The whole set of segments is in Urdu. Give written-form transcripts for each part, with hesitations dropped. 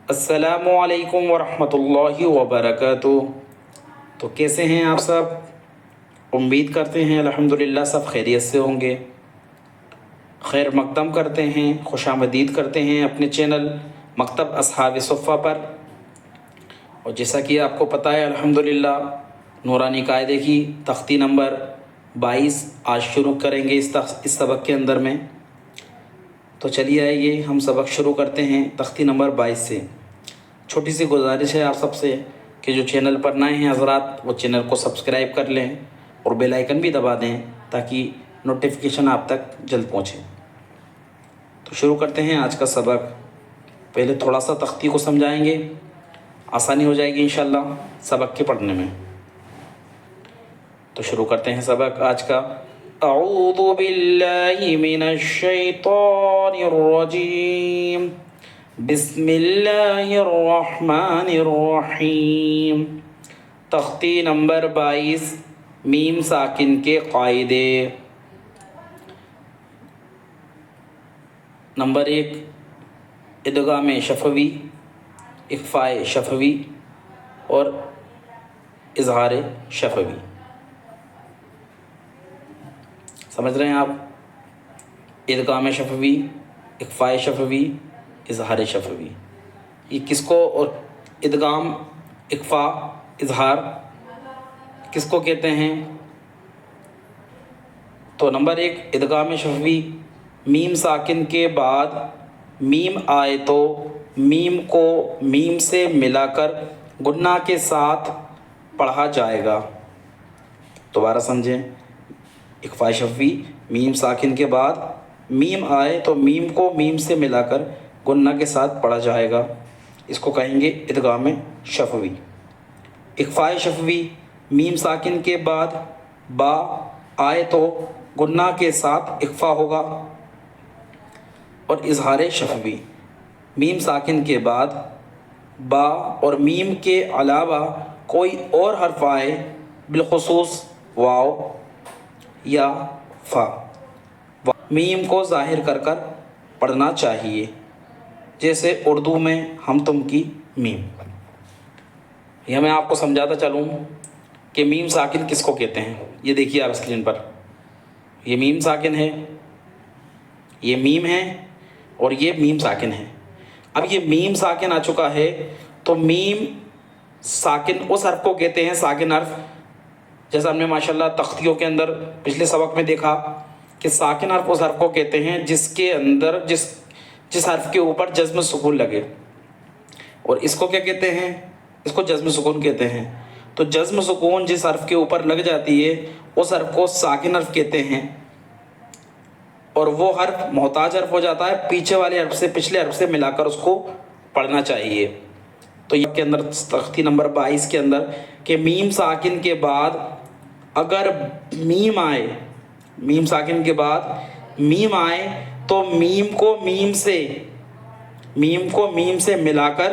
السلام علیکم ورحمۃ اللہ وبرکاتہ۔ تو کیسے ہیں آپ سب؟ امید کرتے ہیں الحمدللہ سب خیریت سے ہوں گے۔ خیر مقدم کرتے ہیں، خوش آمدید کرتے ہیں اپنے چینل مکتب اصحاب صفہ پر۔ اور جیسا کہ آپ کو پتہ ہے الحمدللہ نورانی قاعدے کی تختی نمبر 22 آج شروع کریں گے اس سبق کے اندر میں۔ تو چلیے آئیے ہم سبق شروع کرتے ہیں تختی نمبر 22 سے۔ چھوٹی سی گزارش ہے آپ سب سے کہ جو چینل پر نئے ہیں حضرات وہ چینل کو سبسکرائب کر لیں اور بیل آئیکن بھی دبا دیں تاکہ نوٹیفیکیشن آپ تک جلد پہنچے۔ تو شروع کرتے ہیں آج کا سبق۔ پہلے تھوڑا سا تختی کو سمجھائیں گے، آسانی ہو جائے گی انشاءاللہ سبق کے پڑھنے میں۔ تو شروع کرتے ہیں سبق آج کا۔ اعوذ باللہ من الشیطان الرجیم، بسم اللہ الرحمن الرحیم۔ تختی نمبر 22 میم ساکن کے قاعدے۔ نمبر 1 ادغام شفوی، اخفاء شفوی اور اظہار شفوی۔ سمجھ رہے ہیں آپ؟ ادغام شفوی، اخفاء شفوی، اظہار شفوی، یہ کس کو، اور ادغام، اخفاء، اظہار کس کو کہتے ہیں؟ تو نمبر 1 ادغام شفوی، میم ساکن کے بعد میم آئے تو میم کو میم سے ملا کر غنہ کے ساتھ پڑھا جائے گا۔ دوبارہ سمجھیں، اخفاء شفوی، میم ساکن کے بعد میم آئے تو میم کو میم سے ملا کر غنہ کے ساتھ پڑھا جائے گا، اس کو کہیں گے ادغام شفوی۔ اخفاء شفوی، میم ساکن کے بعد با آئے تو غنہ کے ساتھ اخفاء ہوگا۔ اور اظہار شفوی، میم ساکن کے بعد با اور میم کے علاوہ کوئی اور حرف آئے، بالخصوص واو یا فا، میم کو ظاہر کر کر پڑھنا چاہیے، جیسے اردو میں ہم تم کی میم۔ یہ میں آپ کو سمجھاتا چلوں کہ میم ساکن کس کو کہتے ہیں۔ یہ دیکھیے آپ اسکرین پر، یہ میم ساکن ہے، یہ میم ہے اور یہ میم ساکن ہے۔ اب یہ میم ساکن آ چکا ہے تو میم ساکن اس حرف کو کہتے ہیں ساکن حرف، جیسا ہم نے ماشاءاللہ تختیوں کے اندر پچھلے سبق میں دیکھا کہ ساکن حرف اس حرف کو کہتے ہیں جس کے اندر جس حرف کے اوپر جزم سکون لگے، اور اس کو کیا کہتے ہیں؟ اس کو جزم سکون کہتے ہیں۔ تو جزم سکون جس حرف کے اوپر لگ جاتی ہے اس حرف کو ساکن حرف کہتے ہیں، اور وہ حرف محتاج حرف ہو جاتا ہے، پیچھے والے حرف سے پچھلے حرف سے ملا کر اس کو پڑھنا چاہیے۔ تو یہ کے اندر تختی نمبر 22 کے اندر کہ میم ساکن کے بعد اگر میم آئے، میم ساکن کے بعد میم آئے تو میم کو میم سے ملا کر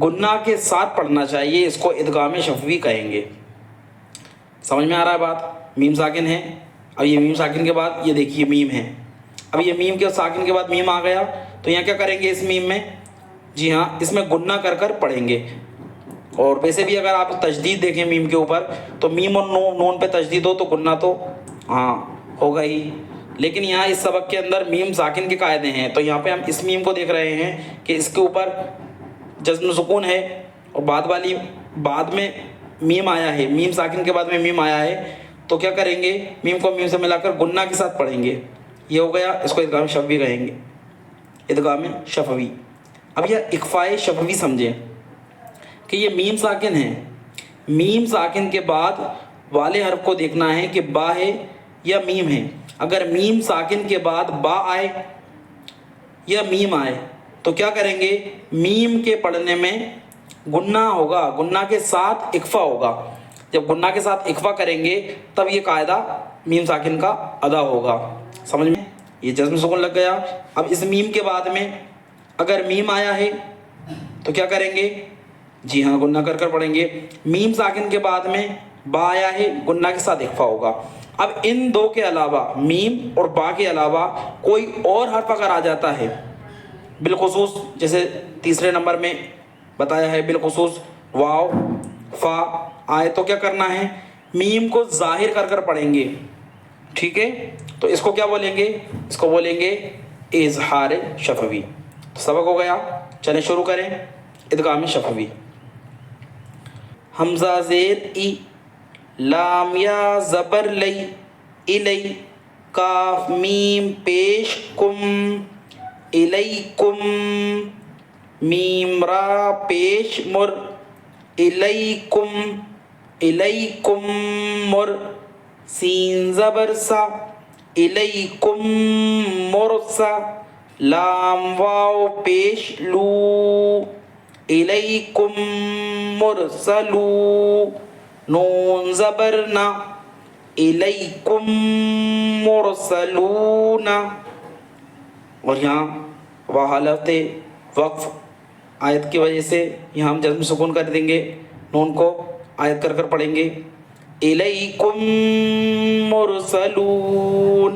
غنہ کے ساتھ پڑھنا چاہیے، اس کو ادغام شفوی کہیں گے۔ سمجھ میں آ رہا ہے بات؟ میم ساکن ہے، اب یہ میم ساکن کے بعد یہ دیکھیے میم ہے، اب یہ میم کے ساکن کے بعد میم آ گیا تو یہاں کیا کریں گے اس میم میں؟ جی ہاں، اس میں غنہ کر کر پڑھیں گے۔ اور ویسے بھی اگر آپ تشدید دیکھیں میم کے اوپر تو میم اور نون پہ تشدید ہو تو غنہ تو ہاں ہوگا ہی، لیکن یہاں اس سبق کے اندر میم ساکن کے قاعدے ہیں، تو یہاں پہ ہم اس میم کو دیکھ رہے ہیں کہ اس کے اوپر جزم سکون ہے اور بعد میں میم آیا ہے، میم ساکن کے بعد میں میم آیا ہے، تو کیا کریں گے؟ میم کو میم سے ملا کر غنہ کے ساتھ پڑھیں گے، یہ ہو گیا، اس کو ادغام شفوی کہیں گے، ادغام شفوی۔ اب یہ اخفاء شفوی سمجھیں کہ یہ میم ساکن ہے، میم ساکن کے بعد والے حرف کو دیکھنا ہے کہ با ہے یا میم ہے۔ اگر میم ساکن کے بعد با آئے یا میم آئے تو کیا کریں گے؟ میم کے پڑھنے میں غنہ ہوگا، غنہ کے ساتھ اخفاء ہوگا۔ جب غنہ کے ساتھ اخفاء کریں گے تب یہ قاعدہ میم ساکن کا ادا ہوگا۔ سمجھ میں؟ یہ جزم سکون لگ گیا۔ اب اس میم کے بعد میں اگر میم آیا ہے تو کیا کریں گے؟ جی ہاں، غنہ کر کر پڑھیں گے۔ میم ساکن کے بعد میں با آیا ہے، غنہ کے ساتھ اخفاء ہوگا۔ اب ان دو کے علاوہ، میم اور با کے علاوہ کوئی اور حرف اگر آ جاتا ہے، بالخصوص جیسے تیسرے نمبر میں بتایا ہے بالخصوص واو فا آئے تو کیا کرنا ہے, میم کو ظاہر کر کر پڑھیں گے. ٹھیک ہے, تو اس کو کیا بولیں گے, اس کو بولیں گے اظہار شفوی. تو سبق ہو گیا, چلیں شروع کریں. ادغام شفوی. حمزہ زیر ای, لام یا زبر لئی, الی, کاف میم پیش کم, الیکم, میم را پیش مر, الیکم, الیکم مر, سین زبر سا, الیکم مرسا, لام واو پیش لو, الیکم مرسلو, نون زبر نا, الیکم مرسلون. اور یہاں وحالت وقف آیت کی وجہ سے یہاں ہم جزم سکون کر دیں گے, نون کو آیت کر کر پڑھیں گے الیکم مرسلون.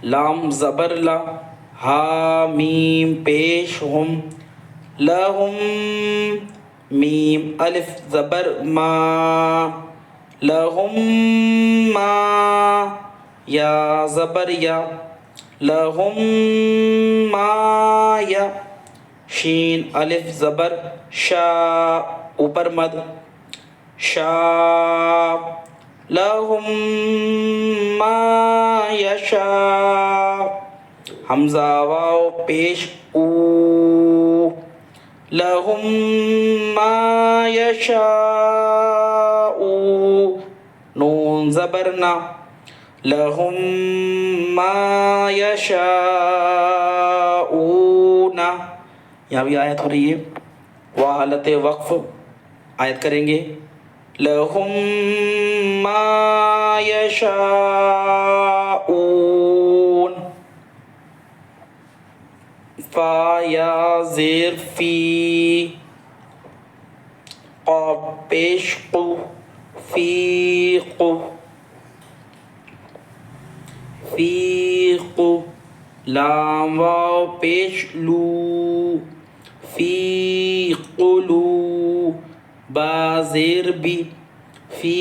لام زبر لا, ہا میم پیش ہم, لہم, میم الف زبر ما, لہم ما, یا زبر یا, لہم ما یا, شین الف زبر شا, اوپر مد, شا, لہم ما یشا, حمزہ واو پیش او, لہم ما یشاء, نون زبر نا, لہم ما یشاءون. یہاں بھی آیت ہو رہی ہے, وہ حالت وقف آیت کریں گے لہم ما یشاءون. فا یا زیر فی, قاف پیش قو, فی قو, فی قو, لام واو پیش لو, فی قلو, با زیر بی, فی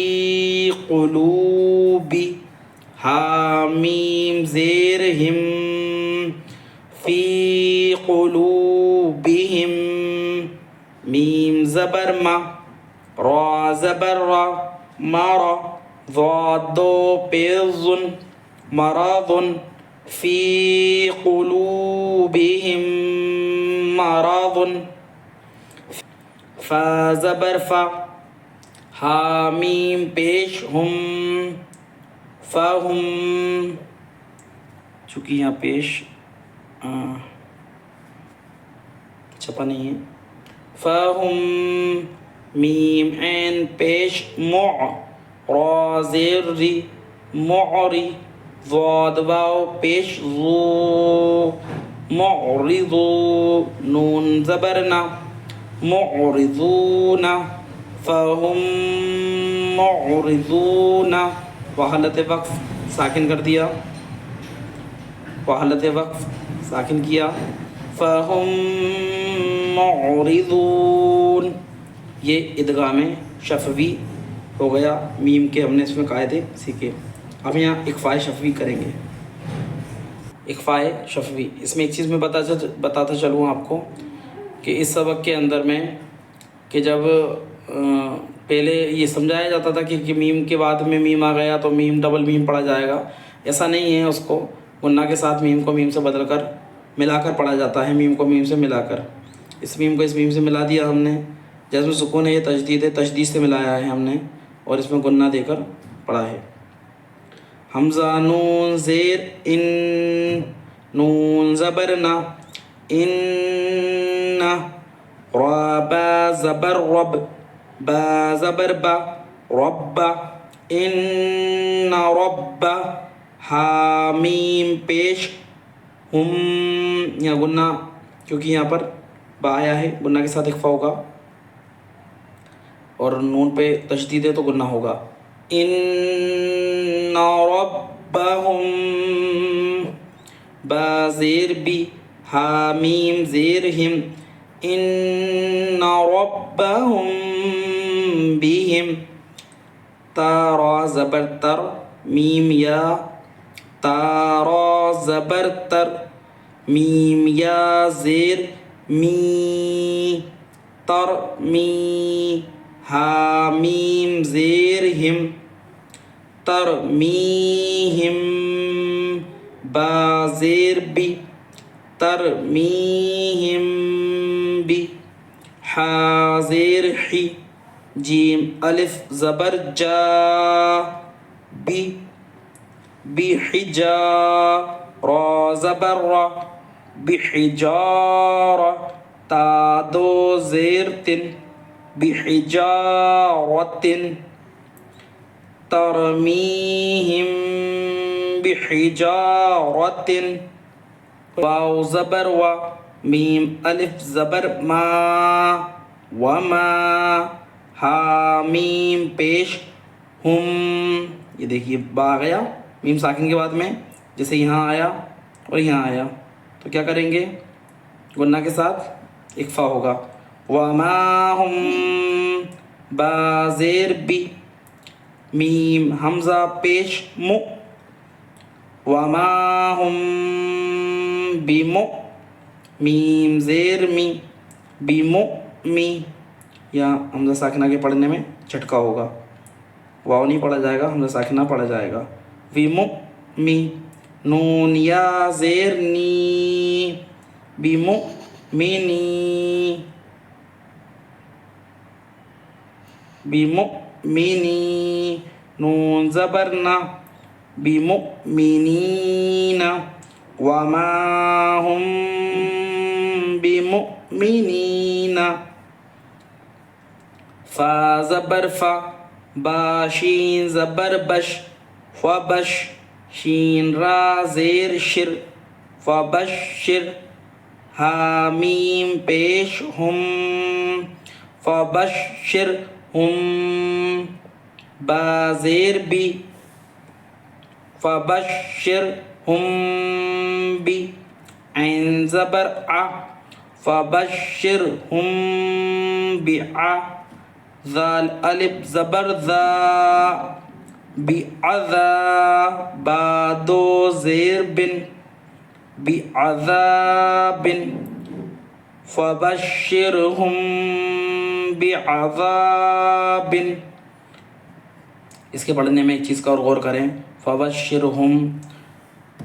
قلوبی, ہا میم زیر ہم, فی قلوبہم, میم زبر ما, را زبر را, مارا, ضاد دو پیزن, مرض, فی قلوبہم مرض, فا زبر فا, ہا میم پیش ہم, فہم, چونکہ یہاں پیش چھپا نہیں ہے, فہم, میم عین پیش مع, را زیر ری, معری, ضاد واو پیش ضو, معرضو, نون زبر نا, معرضون, فہم معرضون. وحالت وقف ساکن کر دیا, وحالت وقف ساکن کیا, فہم معرضون. یہ ادغام شفوی ہو گیا, میم کے ہم نے اس میں قاعدے سیکھے. اب یہاں اخفاء شفوی کریں گے. اخفاء شفوی, اس میں ایک چیز میں بتاتا چلوں آپ کو کہ اس سبق کے اندر میں کہ جب پہلے یہ سمجھایا جاتا تھا کہ میم کے بعد میں میم آ گیا تو میم ڈبل میم پڑھا جائے گا, ایسا نہیں ہے. اس کو غنہ کے ساتھ میم کو میم سے بدل کر ملا کر پڑھا جاتا ہے, میم کو میم سے ملا کر. اس میم کو اس میم سے ملا دیا ہم نے, جزم سکون ہے, یہ تجدید ہے, تشدید سے ملایا ہے ہم نے, اور اس میں غنہ دے کر پڑھا ہے. حمزہ نون زیر ان, نون زبر نا, ان, را با زبر رب, با زبر با, رب, ان رب, ہا میم پیش ہم, یہاں غنہ کیونکہ یہاں پر با آیا ہے, غنہ کے ساتھ اخفا ہوگا, اور نون پہ تشدید ہے تو غنہ ہوگا. ان ربہم, با زیر بی, ہا میم زیر ہم, إن ربهم بهم. تارا زبر تر، میم یا، تارا زبر تر، میم یا زیر می، تر می، حامیم زیر ہم، ترمیہم، با زیر بی، ترمیہم بی، حا زیر حی، جیم الف زبر جا، بی، بحجا، را زبر را، بحجارہ، تا دو زیر تن، بحجارۃ، ترمیہم بحجارۃ، واو زبر و، میم الف زبر ما، وما، حامیم پیش ہم. یہ دیکھیے با آ گیا میم ساکن کے بعد میں، جیسے یہاں آیا اور یہاں آیا تو کیا کریں گے؟ غنہ کے ساتھ اکفا ہوگا. وما ہم، با زیر بی، میم حمزہ پیش مو، وما ہم بمو، میم زیر می، بمؤمی. یا حمزہ ساکنہ کے پڑھنے میں جھٹکا ہوگا، واو نہیں پڑھا جائے گا، حمزہ ساکنہ پڑھا جائے گا. بمؤمی، نون یا زیر نی، بمؤمنی، بمؤمنی، نون زبر نا، بمؤمنین، وما ہم بمؤمنین. فا زبر فا، با شین زبر بش، فبش، شین را زیر شر، فبشر، حامیم پیش ہم، فبشر ہم، با زیر بی، فبشر ہم بی، عین زبر آ، فبشر ہم بعا، ذال الف زبر ذا، بعذا، با دو زیر بن، بعذاب، فبشرہم بعذاب. اس کے پڑھنے میں ایک چیز کا اور غور کریں، فبشرہم،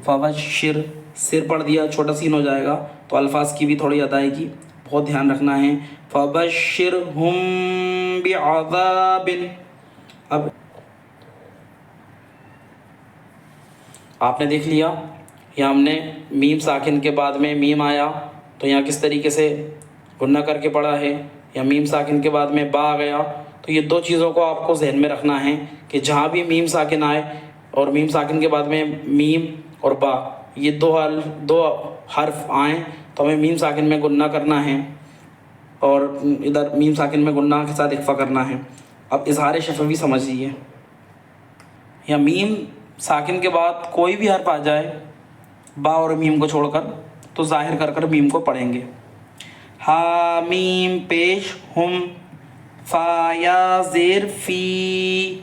فبشر، سر پڑھ دیا چھوٹا سین ہو جائے گا، تو الفاظ کی بھی تھوڑی ادائیگی بہت دھیان رکھنا ہے. فبشرہم بعذاب. اب آپ نے دیکھ لیا یہاں ہم نے میم ساکن کے بعد میں میم آیا تو یہاں کس طریقے سے غنہ کر کے پڑھا ہے، یا میم ساکن کے بعد میں با آ گیا. تو یہ دو چیزوں کو آپ کو ذہن میں رکھنا ہے کہ جہاں بھی میم ساکن آئے اور میم ساکن کے بعد میں میم اور با، یہ دو حرف آئیں تو ہمیں میم ساکن میں غنہ کرنا ہے اور ادھر میم ساکن میں غنہ کے ساتھ اخفا کرنا ہے. اب اظہار شفوی سمجھ لیجیے، یا میم ساکن کے بعد کوئی بھی حرف آ جائے با اور میم کو چھوڑ کر تو ظاہر کر کر میم کو پڑھیں گے. حامیم پیش ہم، فا یا زیر فی،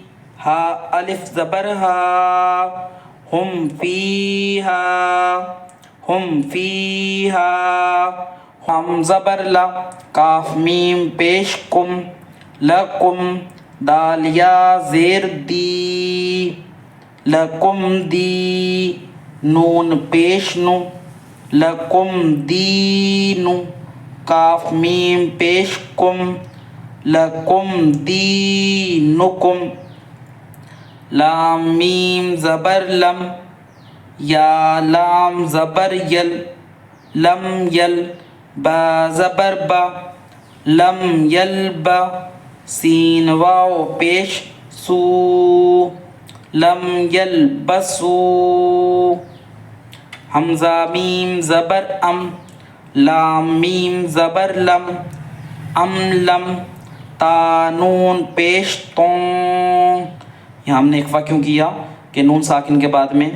ہا الف زبر ہا، ہم فیہا، ہم فیہا، ہم زبر لا، کاف میم پیش کم، لکم، دال یا زیر دی، لکم دی، نون پیش نو، لکم دینو، کاف میم پیش کم، لکم دینکم، لام میم زبر لم، یا لام زبر یل، لم یل، با زبر با، لم یلبا، سین واو پیش سو، لم یلبسو، حمزہ میم زبر ام، لام میم زبر لم، ام لم، تا نون پیش تون. یہاں ہم نے اخفا کیوں کیا کہ نون ساکن کے بعد میں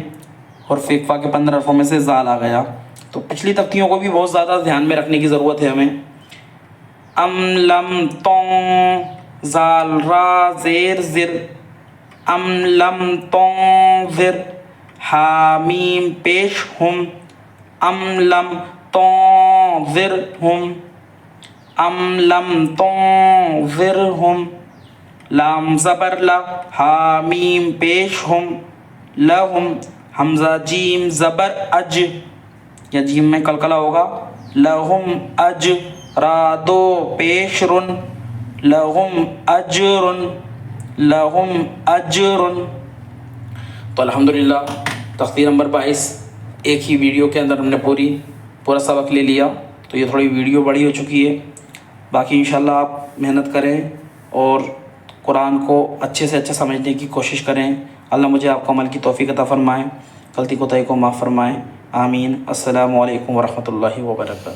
اور اخفا کے 15 حرفوں میں سے زال آ گیا. تو پچھلی تختیوں کو بھی بہت زیادہ دھیان میں رکھنے کی ضرورت ہے ہمیں ام لم تون زال را زیر زر ام لم تنذر حامیم پیش ہم ام لم تنذرہم ام لم تنذرہم لام زبر لا حامیم پیش ہم لہم حمزہ جیم زبر اج یا جیم میں قلقلہ ہوگا لہم اج را دو پیش رن لہم اجرن لہم اجرن. تو الحمدللہ تفسیر نمبر 22 ایک ہی ویڈیو کے اندر ہم نے پورا سبق لے لیا. تو یہ تھوڑی ویڈیو بڑی ہو چکی ہے. باقی انشاءاللہ آپ محنت کریں اور قرآن کو اچھے سے اچھا سمجھنے کی کوشش کریں. اللہ مجھے آپ کو عمل کی توفیق عطا فرمائیں, غلطی کوتاہی کو معاف فرمائیں. آمین. السلام علیکم ورحمۃ اللہ وبرکاتہ.